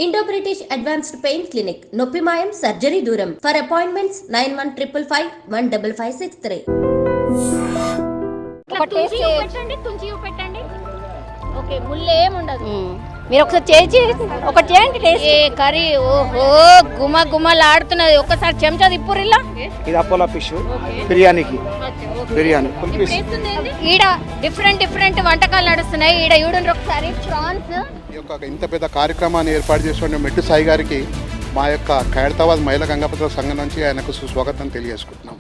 Indo British advanced pain clinic నొప్పి మాయం surgery దూరం ఫర్ అపాయింట్మెంట్స్ 9155515563. పెట్టండి ఓకే ముళ్ళు ఏముండదు. మీరు ఒకసారి చేసి ఒకటి చేయండి టేస్ట్. కర్రీ ఓహో గుమ గుమలాడుతున్నది. ఒక్కసారి చెంచా తిప్పురిల్లా. ఇది అపోలో ఫిష్ బిర్యానీకి బిర్యానీ ఈడ డిఫరెంట్ వంటకాలు నడుస్తున్నాయి. ఈడ చూడండి ఒకసారి ప్రాన్స్. ఈ యొక్క ఇంత పెద్ద కార్యక్రమాన్ని ఏర్పాటు చేసిన మెట్టు సాయి గారికి మా యొక్క ఖైరతాబాద్ మహిళా గంగాపత్ర సంఘం నుంచి ఆయనకు సుస్వాగతం తెలియజేసుకుంటున్నాం.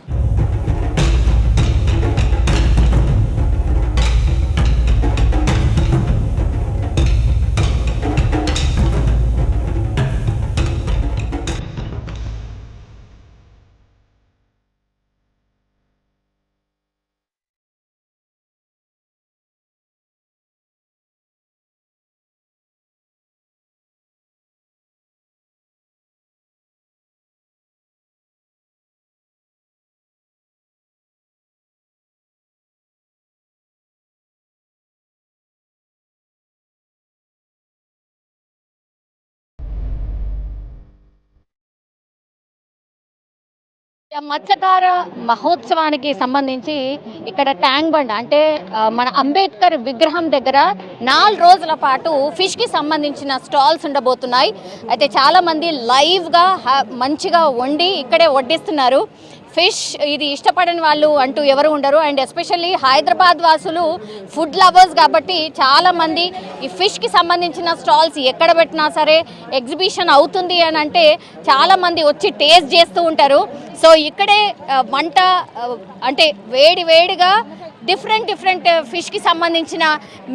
మత్స్యకార మహోత్సవానికి సంబంధించి ఇక్కడ ట్యాంక్ బండ్ అంటే మన అంబేద్కర్ విగ్రహం దగ్గర 4 రోజుల పాటు ఫిష్కి సంబంధించిన స్టాల్స్ ఉండబోతున్నాయి. అయితే చాలామంది లైవ్గా మంచిగా వండి ఇక్కడే వడ్డిస్తున్నారు. ఫిష్ ఇది ఇష్టపడని వాళ్ళు అంటూ ఎవరు ఉండరు. అండ్ ఎస్పెషల్లీ హైదరాబాద్ వాసులు ఫుడ్ లవర్స్ కాబట్టి చాలామంది ఈ ఫిష్కి సంబంధించిన స్టాల్స్ ఎక్కడ పెట్టినా సరే ఎగ్జిబిషన్ అవుతుంది అని అంటే చాలామంది వచ్చి టేస్ట్ చేస్తూ ఉంటారు. సో ఇక్కడే వంట అంటే వేడిగా డిఫరెంట్ ఫిష్కి సంబంధించిన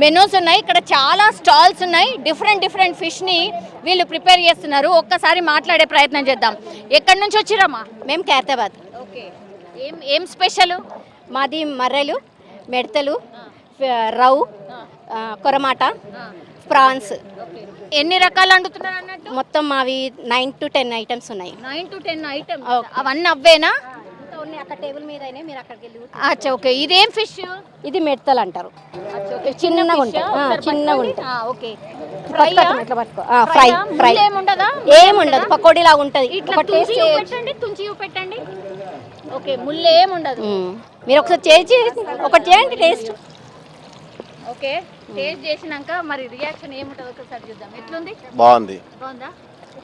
మెనూస్ ఉన్నాయి. ఇక్కడ చాలా స్టాల్స్ ఉన్నాయి. డిఫరెంట్ ఫిష్ని వీళ్ళు ప్రిపేర్ చేస్తున్నారు. ఒక్కసారి మాట్లాడే ప్రయత్నం చేద్దాం. ఎక్కడి నుంచి వచ్చిరమ్మా? మేము ఖైరతాబాద్. ఓకే ఏం స్పెషల్? మాది మర్రెలు, మెడతలు, రౌ, కొరమాట, ప్రాన్స్. ఎన్ని రకాలు వండుతున్నారు అన్నట్టు? మొత్తం మావి 9 to 10 ఐటమ్స్ ఉన్నాయి. 9 to 10 ఐటమ్స్. అవన్నీ అవ్వేనా? అక్కడ టేబుల్ మీద మీరు అక్కడికి వెళ్ళి. అచ్చా ఓకే. ఇదేం ఫిష్? ఇది మెడతలు అంటారు. చిన్నగా ఉంటాయి. చిన్నగా ఉంటాయి. ఓకే ఇట్లా పట్టుకో. ఫ్రై ఏముండదు. పకోడీ లాగా ఉంటుంది. తుంచి పెట్టండి. ఓకే ముళ్ళు ఏముండదు. మీరు ఒకసారి చేసి ఒకటి చేయండి టేస్ట్. ఓకే టేస్ట్ చేసినాక మరి రియాక్షన్ ఏముంటుంది ఒకసారి చూద్దాం. ఎట్లుంది? బాగుందా?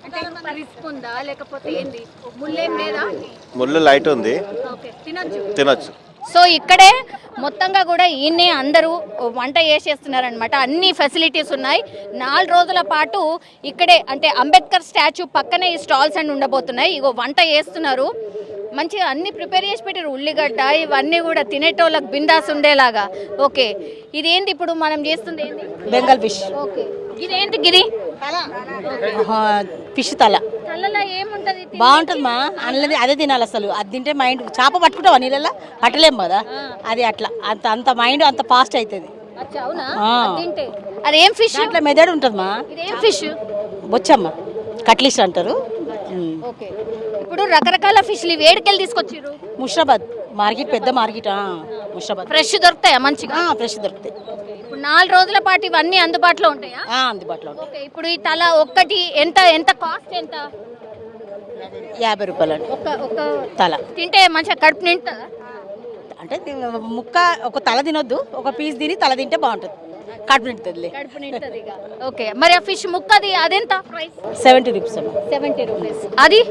అంటే రిస్క్ ఉందా లేకపోతే ఏంది? ముళ్ళు ఏం లేదా? ముళ్ళు లైట్ ఉంది. ఓకే తినొచ్చు. సో ఇక్కడే మొత్తంగా కూడా ఈయనే అందరూ వంట చేసేస్తున్నారనమాట. అన్ని ఫెసిలిటీస్ ఉన్నాయి. 4 రోజుల పాటు ఇక్కడే అంటే అంబేద్కర్ స్టాచ్యూ పక్కనే ఈ స్టాల్స్ అన్ని ఉండబోతున్నాయి. ఇగో వంట చేస్తున్నారు. మంచిగా అన్ని ప్రిపేర్ చేసి పెట్టారు. ఉల్లిగడ్డ ఇవన్నీ కూడా తినేటోళ్ళకి బిందాస్ ఉండేలాగా. ఓకే ఇదేంటి ఇప్పుడు మనం చేస్తుంది? ఏంటి? బెంగాల్ ఫిష్. ఓకే ఇదేంటి? గిరి ఫిష్ తల. తలలో ఏముంటది? బాగుంటుంది మా అన్నది. అదే తినాలి అసలు. అది తింటే మైండ్. చేప పట్టుకుంటావా నీళ్ళలో? పట్టలేము కదా. అది అట్లా అంత మైండ్ అంత ఫాస్ట్ అవుతుంది. అదేం ఫిష్? అట్లా మెదడు ఉంటుంది మా. ఇదేం ఫిష్? బొచ్చమ్మ, కట్లిష్ అంటారు. ఓకే ఇప్పుడు రకరకాల ఫిష్లు వేడికెళ్ళి తీసుకొచ్చారు. ముషరాబాద్ మార్కెట్, పెద్ద మార్కెట్. ముషరాబాద్ ఫ్రెష్ దొరుకుతాయా? మంచిగా ఫ్రెష్ దొరుకుతాయి. ఇప్పుడు 4 రోజుల పాటు ఇవన్నీ అందుబాటులో ఉంటాయా? అందుబాటులో ఉంటాయి. ఓకే ఇప్పుడు ఈ తల ఒక్కటి ఎంత కాస్ట్? ఎంత? 50 రూపాయలు ఒక తల. తింటే మంచిగా కడుపు నిండుతుందా? అంటే ముక్క ఒక తల తినొద్దు, ఒక పీస్ తిని తల తింటే బాగుంటుంది. కడుపు నిండుతుంది. కడుపు నిండుతుంది. ఓకే మరి ఆ ఫిష్ ముక్కది అదెంత ప్రైస్? 70 రూపీస్. 70 రూపీస్. అది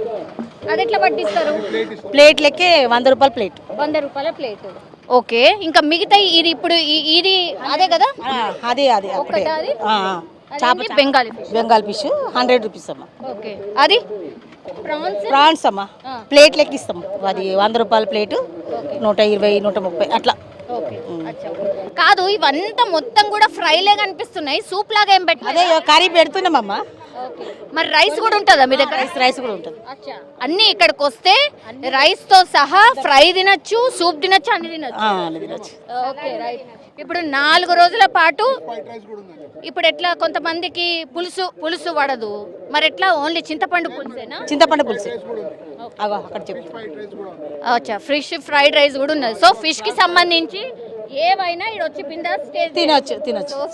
ఎట్లా పట్టిస్తారు? ప్లేట్ లెక్కే 100 రూపాయల ప్లేట్. 100 రూపాయల ప్లేట్. ఓకే ఇంకా మిగతా ఇది ఇప్పుడు ఇది అదే కదా? అదే బెంగాల్ ఫిష్ 100 రూపీస్ అమ్మా. ఓకే అది ప్రాన్స్ అమ్మా. ప్లేట్ లెక్క ఇస్తాం. అది 100 రూపాయల ప్లేటు, 120, 130 అట్లా. కాదు ఇవంతా మొత్తం కూడా ఫ్రైలే కనిపిస్తున్నాయి. సూప్ లాగా ఏం పెట్టాలి? అదే కర్రీ పెడుతున్నామమ్మా. మరి రైస్ కూడా ఉంటుందా మీ దగ్గర? రైస్ కూడా ఉంటుంది. అన్ని ఇక్కడికి వస్తే రైస్ తో సహా ఫ్రై తినొచ్చు, సూప్ తినొచ్చు, అన్ని తినొచ్చు. Okay right. ఇప్పుడు 4 రోజుల పాటు ఇప్పుడు ఎట్లా కొంతమందికి పులుసు పడదు, మరి ఎట్లా ఓన్లీ చింతపండు పులుసేనా? చింతపండు పులుసు అక్కడ చెప్పు. అచ్చా ఫిష్ ఫ్రైడ్ రైస్ కూడా ఉన్నది. సో ఫిష్ కి సంబంధించి ఏవైనా ఇక్కడ వచ్చి బిందాస్ తినొచ్చు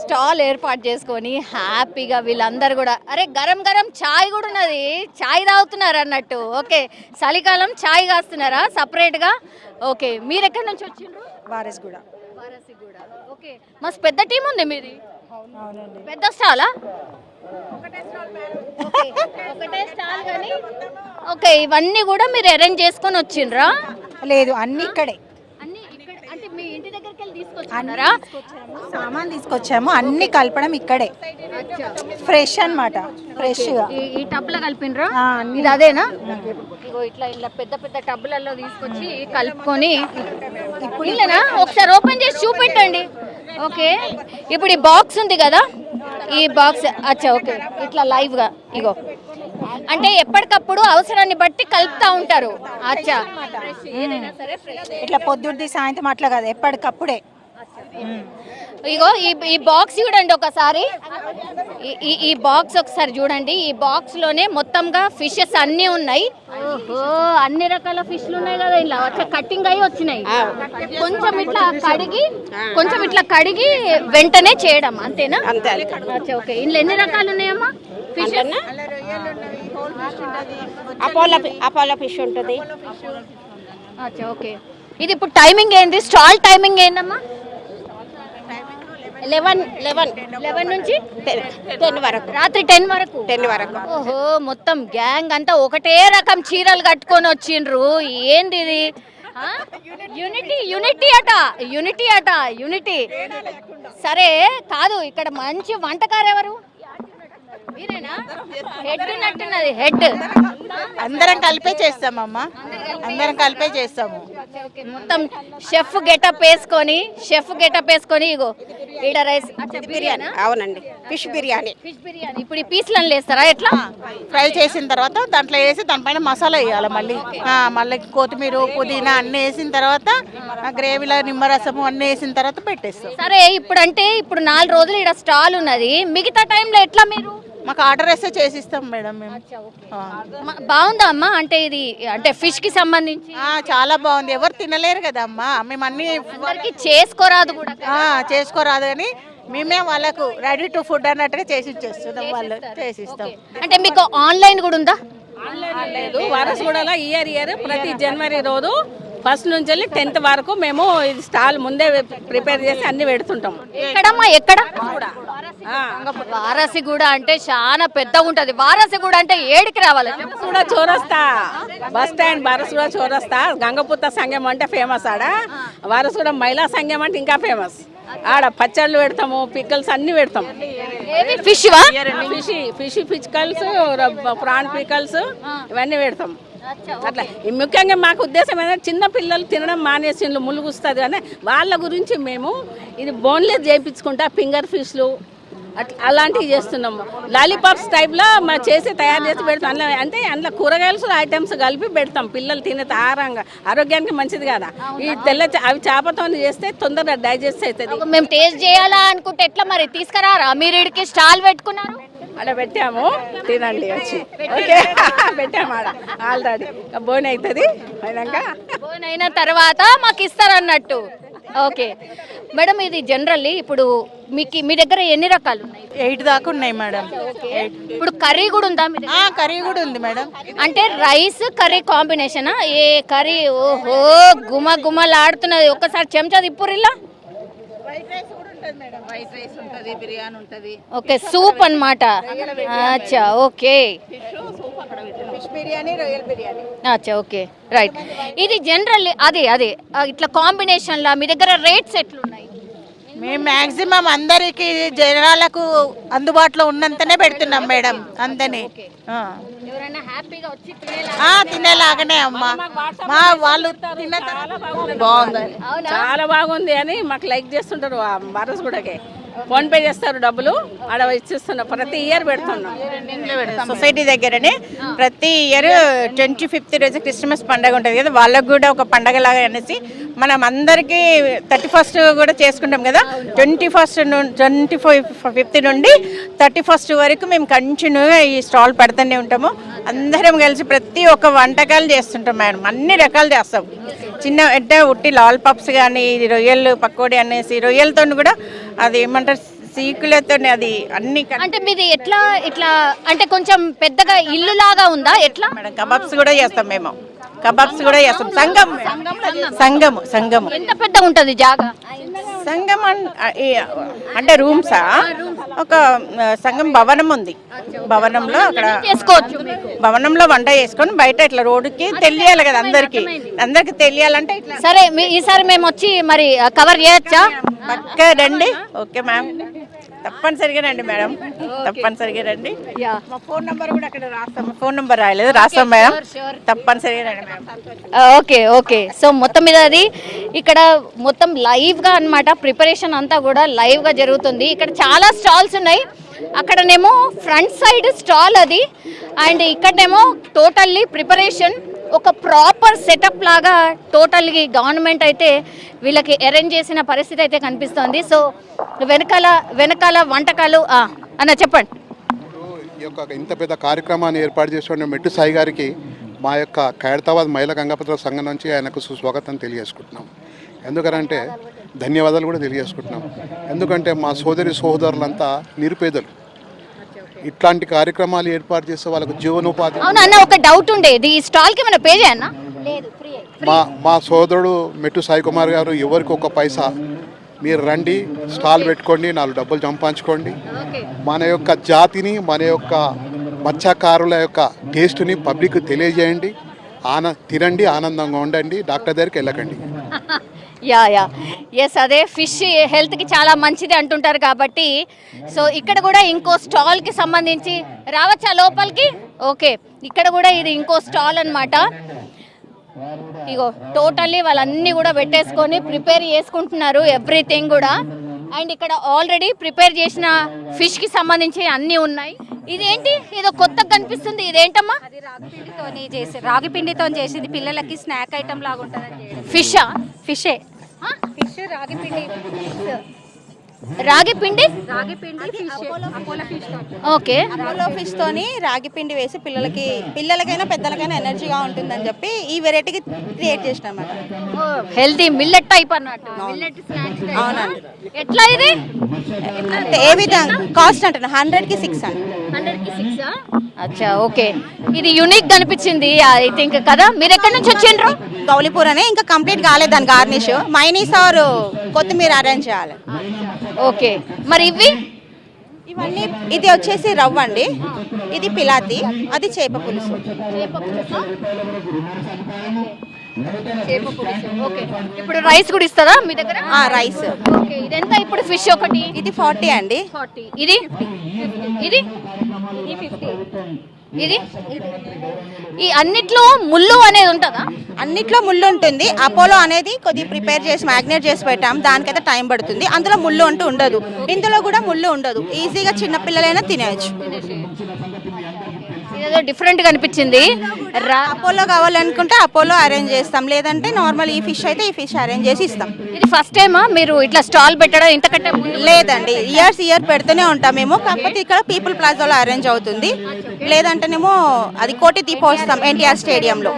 స్టాల్ ఏర్పాటు చేసుకొని హ్యాపీగా వీళ్ళందరూ కూడా అరే గరం గరం చాయ్ కూడా ఉన్నది, చాయ్ తాగుతున్నారు అన్నట్టు. ఓకే, చలికాలం చాయ్ కాస్తున్నారా సపరేట్గా? ఓకే, మీరు ఎక్కడి నుంచి వచ్చిండ్రు? వారసుగూడ. ఓకే, మస్తు పెద్ద టీం ఉంది మీది. పెద్ద స్టాలా? ఒకటే స్టాల్ కానీ. ఓకే, ఇవన్నీ కూడా మీరు అరేంజ్ చేసుకొని వచ్చిండ్రా? లేదు, అన్ని ఇక్కడే. అన్ని ఇక్కడ అంటే మీ ఇంటి దగ్గరికి వెళ్ళి తీసుకొచ్చారా? సామాన్ తీసుకొచ్చాము, అన్ని కలపడం ఇక్కడే. ఫ్రెష్ అన్నమాట, ఫ్రెష్ గా. ఈ టబ్లో కలిపినరా? ఇది అదేనా? ఇగో ఇట్లా ఇలా పెద్ద పెద్ద టబ్లలో తీసుకొచ్చి కలుపుకొని ఇప్పుడు ఇల్లేనా? ఒకసారి ఓపెన్ చేసి చూపెట్టండి. ఓకే, ఇప్పుడు ఈ బాక్స్ ఉంది కదా, ఈ బాక్స్ అచ్చా. ఓకే, ఇట్లా లైవ్ గా ఇగో అంటే ఎప్పటికప్పుడు అవసరాన్ని బట్టి కలుపుతా ఉంటారు. అచ్చా, ఇట్లా పొద్దుది సాయంత్రం అట్లా కాదు, ఎప్పటికప్పుడే. ఇగో ఈ బాక్స్ చూడండి ఒకసారి, ఈ బాక్స్ ఒకసారి చూడండి. ఈ బాక్స్ లోనే మొత్తంగా ఫిషెస్ అన్ని ఉన్నాయి. ఓహో, అన్ని రకాల ఫిష్లు ఉన్నాయి కదా ఇలా కట్టింగ్ అయ్యి వచ్చినాయి. కొంచెం ఇట్లా కడిగి వెంటనే చేయడం అంతేనా? అంతే. ఓకే, ఇందులో ఎన్ని రకాలు ఉన్నాయమ్మా ఫిష్? అపోలో ఫిష్ ఉంటుంది. ఓకే, ఇది ఇప్పుడు టైమింగ్ ఏంది? స్టాల్ టైమింగ్ ఏందమ్మా? 11 నుంచి 10 వరకు, రాత్రి 10 వరకు. ఓహో, మొత్తం గ్యాంగ్ అంతా ఒకటే రకం చీరలు కట్టుకొని వచ్చిండ్రు. ఏంది ఇది? యూనిటీ అట. సరే కాదు, ఇక్కడ మంచి వంటకారు ఎవరు? మీరేనా? హెడ్ ఉన్నట్టున్నది. హెడ్ అందరం కలిపే చేస్తామమ్మా, అందరం కలిపే చేస్తాము. మొత్తం షెఫ్ గెటప్ వేసుకొని ఇగో ఈడ రైస్ బిర్యానీ. అవునండి, ఫిష్ బిర్యానీ. ఇప్పుడు ఈ పీస్లను వేస్తారా? ఎట్లా ఫ్రై చేసిన తర్వాత దాంట్లో వేసి దానిపైన మసాలా వేయాలి. మళ్ళీ కొత్తిమీర, పుదీనా అన్నీ వేసిన తర్వాత గ్రేవీలో నిమ్మరసము అన్నీ వేసిన తర్వాత పెట్టేస్తాం. సరే, ఇప్పుడు 4 రోజులు ఇక్కడ స్టాల్ ఉన్నది, మిగతా టైంలో ఎట్లా మీరు? మాకు ఆర్డర్ వేస్తే చేసిస్తాం మేడం మేము. బాగుందా అమ్మా? అంటే ఇది అంటే ఫిష్ కి సంబంధించి చాలా బాగుంది. ఎవరు తినలేరు కదా అమ్మా, మేము అన్ని చేసుకోరాదు కూడా. చేసుకోరాదు కానీ మేమే వాళ్ళకు రెడీ టు ఫుడ్ అన్నట్టుగా చేసి ఇచ్చేస్తున్నాం. వాళ్ళు చేసిస్తాం. అంటే మీకు ఆన్లైన్ కూడా ఉందా? లేదు, వారసుగూడలో ఇయర్ ప్రతి జనవరి రోజు 1 నుంచి 10th వరకు మేము ఇది స్టాల్ ముందే ప్రిపేర్ చేసి అన్ని పెడుతుంటాం. ఎక్కడ? వారసిగూడ అంటే చాలా పెద్ద ఉంటది. వారసిగూడ అంటే ఏడికి రావాలి? కూడా చౌరస్తా బస్ స్టాండ్, వారసుగూడ చౌరస్తా. గంగపుత్త సంఘం అంటే ఫేమస్ ఆడ. వారసుగూడ మహిళా సంఘం అంటే ఇంకా ఫేమస్. ఆడ పచ్చళ్ళు పెడతాము, పిక్కల్స్ అన్ని పెడతాం. ఫిష్ పిక్కల్స్, ప్రాన్ పిక్కల్స్ ఇవన్నీ పెడతాం. అట్లా ముఖ్యంగా మాకు ఉద్దేశం ఏంటంటే చిన్న పిల్లలు తినడం మానేసిండ్లు, ములుగుస్తుంది అని వాళ్ళ గురించి మేము ఇది బోన్లెస్ చేయించుకుంటా ఫింగర్ ఫిష్లు అట్లా అలాంటివి చేస్తున్నాము. లాలీపాప్స్ టైప్లో మా తయారు చేసి పెడతాం. అందులో కూరగాయలు ఐటమ్స్ కలిపి పెడతాం. పిల్లలు తినే ఆరోగ్యానికి మంచిది కదా. ఈ అవి చేపతో చేస్తే తొందరగా డైజెస్ట్ అవుతుంది. మేము టేస్ట్ చేయాలా అనుకుంటే ఎట్లా మరి? తీసుకురారా? మీరు ఇక్కడికి స్టాల్ పెట్టుకున్నారు? అలా పెట్టాము, తినండి వచ్చి. ఓకే, పెట్టాము ఆడ ఆల్రెడీ. బోన్ అవుతుంది, బోన్ అయిన తర్వాత మాకు ఇస్తారన్నట్టు. ఓకే మేడం, ఇది జనరల్లీ ఇప్పుడు మీ దగ్గర ఎన్ని రకాలు ఉన్నాయి? 8 దాకా ఉన్నాయి మేడం. ఇప్పుడు కర్రీ కూడా ఉందా? కర్రీ కూడా ఉంది మేడం. అంటే రైస్ కర్రీ కాంబినేషన్? ఏ కర్రీ? ఓహో, గుమలాడుతున్నది. ఒక్కసారి చెంచా తిప్పురిల్లా. బిర్యానీ ఉంటది. ఓకే, సూప్ అన్నమాట. అచ్చా, ఓకే. ఫిష్ బిర్యానీ, రొయ్యల బిర్యానీ. అచ్చా, ఓకే, రైట్. ఇది జనరల్లీ అదే ఇట్లా కాంబినేషన్ లా మీ దగ్గర రేట్స్ ఎట్లున్నాయి? మేము మాక్సిమం అందరికి జనాలకు అందుబాటులో ఉన్నంతనే పెడుతున్నాం మేడం. అంతనే ఎవరైనా హ్యాపీగా వచ్చి తినేలాగానే అమ్మా. వాళ్ళు బాగుంది, చాలా బాగుంది అని మాకు లైక్ చేస్తుంటారు. వారసుగూడకే ఫోన్ పే చేస్తారు, డబ్బులు ఆడ ఇచ్చిస్తున్నాం. ప్రతి ఇయర్ పెడుతున్నాం. సొసైటీ దగ్గరనే ప్రతి ఇయర్ 25th రోజు క్రిస్మస్ పండుగ ఉంటుంది కదా, వాళ్ళకు కూడా ఒక పండగ లాగా అనేసి మనం అందరికీ 31st కూడా చేసుకుంటాం కదా. 25th నుండి 31st వరకు మేము కంటిన్యూగా ఈ స్టాల్ పెడుతూనే ఉంటాము. అందరం కలిసి ప్రతి ఒక్క వంటకాలు చేస్తుంటాం మేడం. అన్ని రకాలు చేస్తాం. చిన్న అంటే ఉట్టి లాలిపాప్స్ కానీ రొయ్యలు పకోడీ అనేసి రొయ్యలతో కూడా అది ఏమంటారు సీకులతో అది అన్ని అంటే మీది ఎట్లా ఇట్లా అంటే కొంచెం పెద్దగా ఇల్లు లాగా ఉందా ఎట్లా మేడం. కబాబ్స్ కూడా చేస్తాం మేము. కబాబ్స్ కూడా చేస్తాం. సంగము ఎంత పెద్దగా ఉంటుంది జాగా సంగం అంటే రూమ్సా ఒక సంగం భవనం ఉంది. భవనంలో అక్కడ చేసుకోవచ్చు భవనంలో వంట చేసుకొని బయట ఇట్లా రోడ్డుకి తెలియాలి కదా అందరికి తెలియాలంటే ఇట్లా. సరే ఈసారి మేము వచ్చి మరి కవర్ చేయొచ్చా? పక్కా రండి. ఓకే మ్యామ్, తప్పనిసరిగా రండి మేడం, తప్పనిసరిగా రండి. మా ఫోన్ నెంబర్ కూడా అక్కడ రాస్తాం. ఫోన్ నెంబర్ రాయలేదు, రాస్తాం మేడం. తప్పనిసరిగా రండి మేడం. ఓకే. సో మొత్తం మీద అది ఇక్కడ మొత్తం లైవ్గా అన్నమాట. ప్రిపరేషన్ అంతా కూడా లైవ్గా జరుగుతుంది. ఇక్కడ చాలా స్టాల్స్ ఉన్నాయి. అక్కడనేమో ఫ్రంట్ సైడ్ స్టాల్ అది, అండ్ ఇక్కడనేమో టోటల్లీ ప్రిపరేషన్ ఒక ప్రాపర్ సెటప్ లాగా టోటల్గా గవర్నమెంట్ అయితే వీళ్ళకి అరేంజ్ చేసిన పరిస్థితి అయితే కనిపిస్తుంది. సో వెనకాల వంటకాలు అన్న చెప్పండి. ఈ యొక్క ఇంత పెద్ద కార్యక్రమాన్ని ఏర్పాటు చేసిన మెట్టు సాయి గారికి మా యొక్క ఖైరతాబాద్ మహిళా గంగాపత్ర సంఘం నుంచి ఆయనకు సుస్వాగతం తెలియజేసుకుంటున్నాం. ఎందుకంటే ధన్యవాదాలు కూడా తెలియజేసుకుంటున్నాం. ఎందుకంటే మా సోదరులంతా నిరుపేదలు. ఇట్లాంటి కార్యక్రమాలు ఏర్పాటు చేస్తే వాళ్ళకు జీవనోపాధి. అవునా అన్న, ఒక డౌట్ ఉండేది, ఈ స్టాల్కి ఏమైనా పే చేయన్నా? మా సోదరుడు మెట్టు సాయి కుమార్ గారు ఎవరికి ఒక పైసా మీరు రండి, స్టాల్ పెట్టుకోండి, 4 డబ్బులు సంపాదించుకోండి. మన యొక్క జాతిని, మన యొక్క మత్స్యకారుల యొక్క టేస్ట్ని పబ్లిక్ తెలియజేయండి. తినండి, ఆనందంగా ఉండండి, డాక్టర్ దగ్గరికి వెళ్ళకండి. ఎస్, అదే ఫిష్ హెల్త్కి చాలా మంచిది అంటుంటారు కాబట్టి. సో ఇక్కడ కూడా ఇంకో స్టాల్కి సంబంధించి రావచ్చా లోపలికి? ఓకే, ఇక్కడ కూడా ఇది ఇంకో స్టాల్ అన్నమాట. ఇగో టోటల్లీ వాళ్ళన్నీ కూడా పెట్టేసుకొని ప్రిపేర్ చేసుకుంటున్నారు ఎవ్రీథింగ్ కూడా. అండ్ ఇక్కడ ఆల్రెడీ ప్రిపేర్ చేసిన ఫిష్కి సంబంధించి అన్నీ ఉన్నాయి. ఇదేంటి ఏదో కొత్తగా కనిపిస్తుంది, ఇదేంటమ్మా? అది రాగి పిండితో చేసింది, పిల్లలకి స్నాక్ ఐటమ్ లాగా ఉంటుంది. ఫిషా? ఫిష్ రాగి పిండి ఓకే. అపోలో ఫిష్ తోని రాగి పిండి వేసి పిల్లలకైనా పెద్దలకైనా ఎనర్జీగా ఉంటుందని చెప్పి ఈ వెరైటీకి క్రియేట్ చేసిన అన్నమాట. హెల్తీ మిల్లెట్ టైప్ అన్నట్టు. అవునండి. ఎట్లా ఇది? ఏ విధంగా కాస్ట్ అంటున్నా 100కి 6 అండి. 100కి 6. అచ్చా, ఓకే. ఇది యూనిక్ కనిపించింది ఐ థింక్ కదా. మీరు ఎక్కడి నుంచి వచ్చిండ్రు? గౌలీపూర్ అనే, ఇంకా కంప్లీట్ కాలేదు దాని గార్నిష్. మైనీస్ ఆర్ కొత్తిమీర అరేంజ్ చేయాలి. ఓకే, మరి ఇవన్నీ ఇది వచ్చేసి రవ్వ అండి, ఇది పిలాతి, అది చేప పులుసు. ఓకే, ఇప్పుడు రైస్ కూడా ఇస్తారా మీ దగ్గర? రైస్. ఓకే, ఇదెంత ఇప్పుడు ఫిష్ ఒకటి? ఇది 40 అండి. 40. ఇది 50. ఇది ఈ అన్నిట్లో ముళ్ళు అనేది ఉంటుందా? అన్నిట్లో ముళ్ళు ఉంటుంది. అపోలో అనేది కొద్దిగా ప్రిపేర్ చేసి మ్యాగ్నేట్ చేసి పెట్టాం, దానికైతే టైం పడుతుంది. అందులో ముళ్ళు అంటూ ఉండదు, ఇందులో కూడా ముళ్ళు ఉండదు. ఈజీగా చిన్న పిల్లలైనా తినేయచ్చు. ఇదేదో డిఫరెంట్ గా అనిపించింది. అపోలో కావాలనుకుంటే అపోలో అరేంజ్ చేస్తాం, లేదంటే నార్మల్ ఈ ఫిష్ అయితే ఈ ఫిష్ అరేంజ్ చేసి ఇస్తాం. ఇది ఫస్ట్ టైమా మీరు ఇట్లా స్టాల్ పెట్టడం? ఇంతకంటే లేదండి, ఇయర్ పెడుతూనే ఉంటాం మేము. కాకపోతే ఇక్కడ పీపుల్ ప్లాజాలో అరేంజ్ అవుతుంది, లేదంటేనేమో అది కోటి దీపోత్సవం ఎన్టీఆర్ స్టేడియంలో.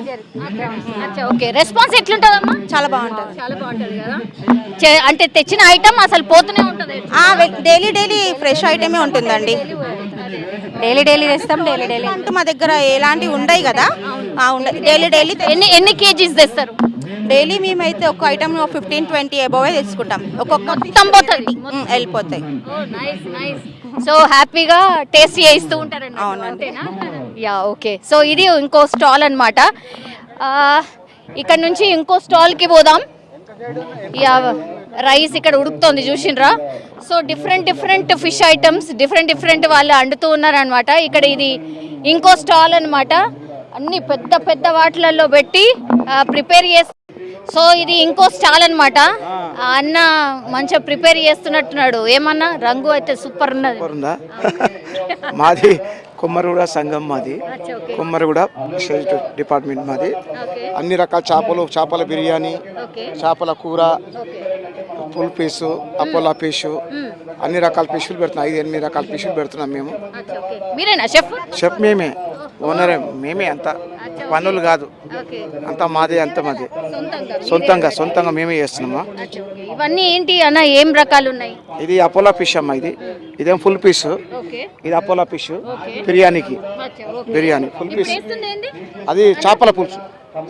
ఓకే, రెస్పాన్స్ ఎట్లుంటుందమ్మా? చాలా బాగుంటుంది. చాలా బాగుంటుంది కదా. అంటే తెచ్చిన ఐటమ్ అసలు పోతూనే ఉంటుంది? డైలీ ఫ్రెష్ ఐటమే ఉంటుందండి. డైలీ తెస్తాం. డైలీ అంటూ మా దగ్గర ఎలాంటివి ఉండవు కదా. డైలీ ఎన్ని కేజీస్ తెస్తారు? డైలీ మేమైతే ఒక ఐటమ్ 15-20 అబోవే తెచ్చుకుంటాం. వెళ్ళిపోతాయి. సో హ్యాపీగా టేస్ట్ చేయిస్తూ ఉంటారండి. అవునండి. ఓకే, సో ఇది ఇంకో స్టాల్ అన్నమాట. ఇక్కడ నుంచి ఇంకో స్టాల్కి పోదాం. రైస్ ఇక్కడ ఉడుకుతోంది చూసిండ్రా. So different fish items different వాళ్ళు వండుతూ ఉన్నారనమాట. ఇక్కడ ఇది ఇంకో స్టాల్ అన్నమాట. అన్ని పెద్ద వాటిలలో పెట్టి ప్రిపేర్ చేసి. సో ఇది ఇంకో స్టాల్ అన్నమాట. అన్న మంచిగా ప్రిపేర్ చేస్తున్నట్టున్నాడు. ఏమన్నా రంగు అయితే సూపర్ ఉన్నది. మాది కొమ్మరిగూడ సంఘం, మాది కొమ్మరిగూడ డిపార్ట్మెంట్ మాది. అన్ని రకాల చేపల బిర్యానీ, చేపల కూర, ఫుల్ పీసు, అపోలా ఫిష్, అన్ని రకాల ఫిష్లు పెడుతున్నాం. 5-8 రకాల ఫిష్లు పెడుతున్నాం మేము. మీరేనా షెఫ్? షెఫ్ మేమే. ఓనరే మేమే, అంత పనులు కాదు, ఓకే, అంత మాదే, అంత మాదే, సొంతంగా సొంతంగా మేమే చేస్తున్నామా. అచ్చా, ఓకే. ఇవన్నీ ఏంటి అన్న, ఏం రకాలు ఉన్నాయి? ఇది అపోలో ఫిష్ అమ్మా, ఇదేం ఫుల్ పీస్, ఓకే, ఇది అపోలో ఫిష్ బిర్యానీకి, అచ్చా, ఓకే. బిర్యానీ ఫుల్ ఇప్పుడు పీస్. వేస్తుంది ఏంది? అది చేపల పులుసు,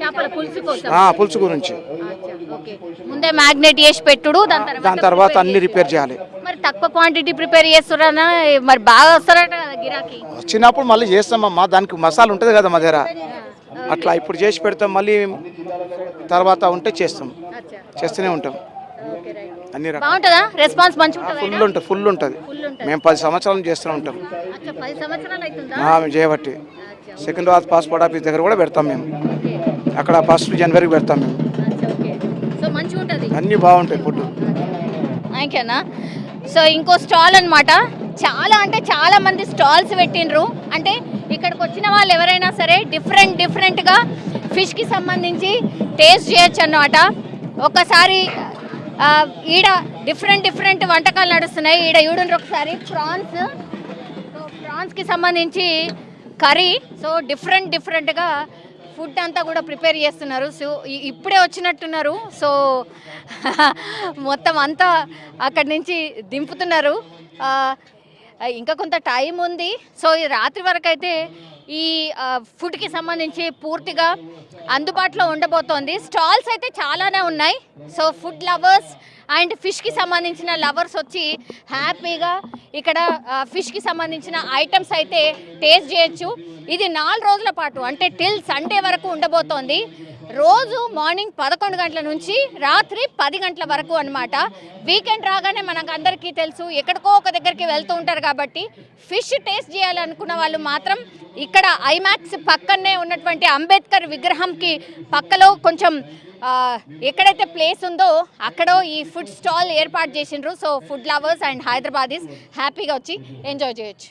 చేపల పులుసు కోసం. పులుసు గురించి. అచ్చా, ఓకే. ముందే మ్యాగ్నేట్ చేసి పెట్టుడు, దాని తర్వాత అన్ని రిపేర్ చేయాలి. మరి తక్కువ క్వాంటిటీ ప్రిపేర్ చేస్తున్నా, మరి బాగా వస్తారట కదా గిరాకీ. వచ్చినప్పుడు మళ్ళీ చేస్తామమ్మా, దానికి మసాలా ఉంటుంది కదా మా దగ్గర, అట్లా ఇప్పుడు చేసి పెడతాం, మళ్ళీ తర్వాత ఉంటే చేస్తాం, చేస్తూనే ఉంటాం. అన్ని రకాల బాగుంటుందా? రెస్పాన్స్ మంచిగా ఫుల్ ఉంటుంది. మేము 10 సంవత్సరాలు చేస్తూనే ఉంటాం. 10 సంవత్సరాలు అవుతుందా? మేము చేయబట్టి సికింద్రాబాద్ పాస్పోర్ట్ ఆఫీస్ దగ్గర కూడా పెడతాం మేము, అక్కడ 1 జనవరికి పెడతాం మేము. సో మంచిగా ఉంటుంది, అన్నీ బాగుంటాయి ఫుడ్. ఓకేనా. సో ఇంకో స్టాల్ అన్నమాట. చాలా అంటే చాలా మంది స్టాల్స్ పెట్టిండ్రు. అంటే ఇక్కడికి వచ్చిన వాళ్ళు ఎవరైనా సరే డిఫరెంట్గా ఫిష్కి సంబంధించి టేస్ట్ చేయొచ్చు అన్నమాట. ఒకసారి ఈడ డిఫరెంట్ వంటకాలు నడుస్తున్నాయి. ఈడ చూడండి ఒకసారి, ప్రాన్స్కి సంబంధించి కర్రీ. సో డిఫరెంట్గా ఫుడ్ అంతా కూడా ప్రిపేర్ చేస్తున్నారు. సో ఇప్పుడే వచ్చినట్టున్నారు. సో మొత్తం అంతా అక్కడి నుంచి దింపుతున్నారు. ఇంకా కొంత టైం ఉంది. సో ఈ రాత్రి వరకు అయితే ఈ ఫుడ్కి సంబంధించి పూర్తిగా అందుబాటులో ఉండబోతోంది. స్టాల్స్ అయితే చాలానే ఉన్నాయి. సో ఫుడ్ లవర్స్ అండ్ ఫిష్కి సంబంధించిన లవర్స్ వచ్చి హ్యాపీగా ఇక్కడ ఫిష్కి సంబంధించిన ఐటమ్స్ అయితే టేస్ట్ చేయొచ్చు. ఇది 4 రోజుల పాటు, అంటే టిల్ సండే వరకు ఉండబోతోంది. రోజు మార్నింగ్ 11 గంటల నుంచి రాత్రి 10 గంటల వరకు అన్నమాట. వీకెండ్ రాగానే మనకు అందరికీ తెలుసు, ఎక్కడికో ఒక దగ్గరికి వెళ్తూ ఉంటారు కాబట్టి ఫిష్ టేస్ట్ చేయాలనుకున్న వాళ్ళు మాత్రం ఇక్కడ ఐమాక్స్ పక్కనే ఉన్నటువంటి అంబేద్కర్ విగ్రహంకి పక్కలో కొంచెం ఎక్కడైతే ప్లేస్ ఉందో అక్కడ ఈ ఫుడ్ స్టాల్ ఏర్పాటు చేసిండ్రు. So food lovers and Hyderabadis హ్యాపీగా వచ్చి ఎంజాయ్ చేయొచ్చు.